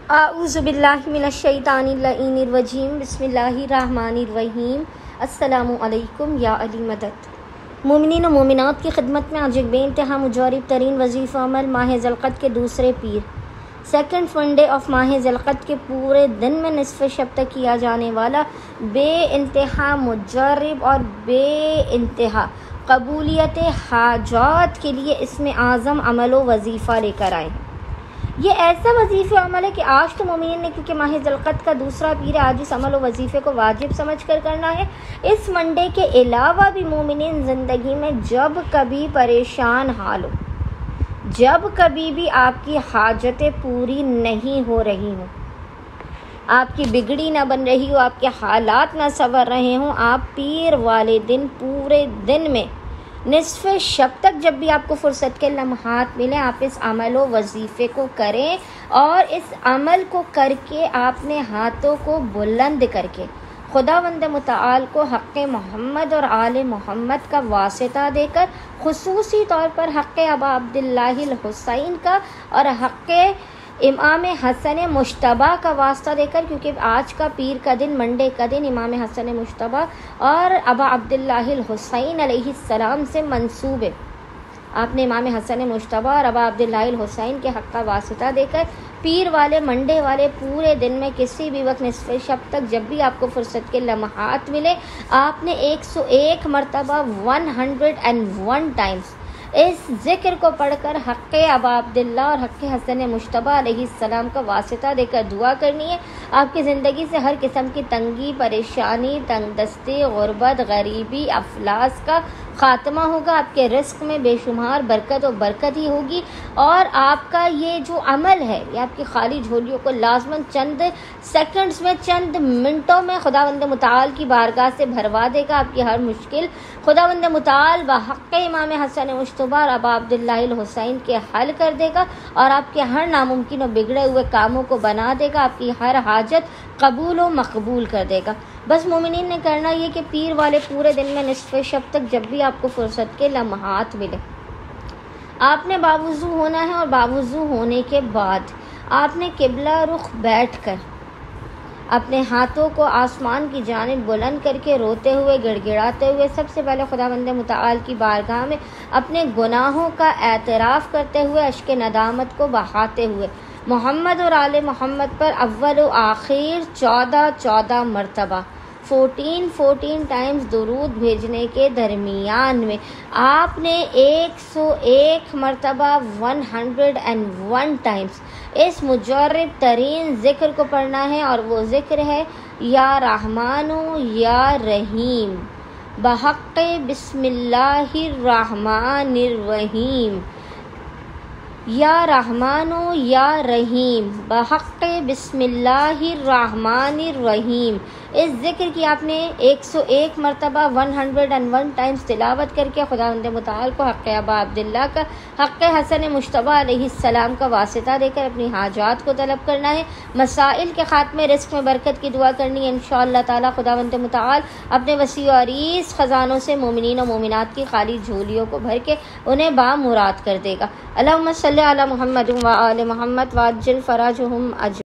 आऊज़ुबिल्लाहि मिनश्शैतानिर्रजीम बिस्मिल्लाहिर्रहमानिर्रहीम। अस्सलामु अलैकुम या अली मदद। मोमिनीन व मोमिनात की खिदमत में आज एक बेइंतहा मुजारिब तरीन वजीफ़ा अमल माह ज़िलक़द के दूसरे पीर सेकंड फंडे ऑफ माह ज़िलक़द के पूरे दिन में निसफ़ शब तक किया जाने वाला बेइंतहा मुजारिब और बेइंतहा कबूलियत हाजात के लिए इसमें आज़म अमल व वजीफ़ा लेकर आए हैं। ये ऐसा वजीफ़ा अमल है कि आज तो मोमिनीन ने, क्योंकि माह ज़िलक़द का दूसरा पीर है, आज इस अमल व वजीफ़े को वाजिब समझ कर करना है। इस मंडे के अलावा भी मोमिनीन ज़िंदगी में जब कभी परेशान हाल हो, जब कभी भी आपकी हाजतें पूरी नहीं हो रही हों, आपकी बिगड़ी ना बन रही हो, आपके हालात ना संवर रहे हों, आप पीर वाले दिन पूरे दिन में निसफ़ शब तक जब भी आपको फ़ुर्सत के लम्हात मिले, आप इस अमल व वजीफ़े को करें। और इस अमल को करके आपने हाथों को बुलंद करके खुदावंद मुताल को हक़्क़े मोहम्मद और आले मोहम्मद का वासिता देकर, खुसूसी तौर पर हक़्क़े अबा अब्दुल्लाहिल हुसैन का और हक़्क़े इमाम हसन मुश्तबा का वास्ता देकर, क्योंकि आज का पीर का दिन, मंडे का दिन इमाम हसन मुश्तबा और अबा अब्दुल्लाहिल हुसैन अलैहिस्सलाम से मंसूब है। आपने इमाम हसन मुश्तबा और अबा अब्दुल्लाहिल हुसैन के हक़ का वास्ता देकर पीर वाले मंडे वाले पूरे दिन में किसी भी वक्त निसफ़ शब तक जब भी आपको फ़ुर्सत के लम्हात मिले, आपने 101 मरतबा 101 टाइम्स इस ज़िक्र को पढ़कर हक़्क़े अबा अब्दुल्ला और हक़्क़े हसन मुश्तबा अलैहिस्सलाम का वास्ता देकर दुआ करनी है। आपकी ज़िंदगी से हर किस्म की तंगी, परेशानी, तंगदस्ती, गुरबत, गरीबी, अफलास का ख़ात्मा होगा। आपके रिस्क में बेशुमार बरकत और बरकत ही होगी। और आपका ये जो अमल है, ये आपकी खाली झोलियों को लाज़मन चंद सेकंड्स में, चंद मिनटों में खुदावंद मुताल की बारगाह से भरवा देगा। आपकी हर मुश्किल खुदावंद मुताल व हक़्क़े इमाम हसन मुश्तबा और अबा अब्दुल्लाहिल हुसैन के हल कर देगा और आपके हर नामुमकिन और बिगड़े हुए कामों को बना देगा। आपकी हर हाजत कबूल व मकबूल कर देगा। बस मोमिनीन ने करना ये कि पीर वाले पूरे दिन में निसफ़ शब तक जब भी आपको फ़ुर्सत के लम्हात मिले, आपने बावुज़ू होना है। और बावुज़ू होने के बाद आपने किबला रुख बैठ कर अपने हाथों को आसमान की जानिब बुलंद करके रोते हुए, गिड़गिड़ाते हुए, सबसे पहले खुदावंद मुताल की बारगाह में अपने गुनाहों का एतराफ़ करते हुए, अश्क नदामत को बहाते हुए मोहम्मद और आले मोहम्मद पर अव्वल व आखिर 14 मरतबा 14 टाइम्स दुरूद भेजने के दरमियान में आपने 101 मरतबा 101 टाइम्स इस मुजर्रिब तरीन ज़िक्र को पढ़ना है। और वो ज़िक्र है या रहमानो या रहीम बहक़्क़े बिस्मिल्लाहिर रहमानिर रहीम, या रहमानो या रहीम बहक़्क़े बिस्मिल्लाहिर रहमानिर रहीम। इस ज़िक्र की आपने 101 मरतबा 101 टाइम्स तिलावत करके खुदावंद मुताल को हक़्क़े अबा अब्दुल्ला का, हक़्क़े हसन मुश्तबा अलैहिस्सलाम का वास्ता देकर अपनी हाजात को तलब करना है। मसाइल के ख़ात्मे, रिस्क में बरकत की दुआ करनी है। इंशाअल्लाह ताला खुदावंद मुताल अपने वसी और अरीज़ ख़ज़ानों से मोमिनीन और मोमिनात की खाली झोलियों को भर के उन्हें बामुराद कर देगा। अल्लाहुम्मा सल्ली अला मुहम्मद व आले मुहम्मद व अज्जिल फ़राजहुम अज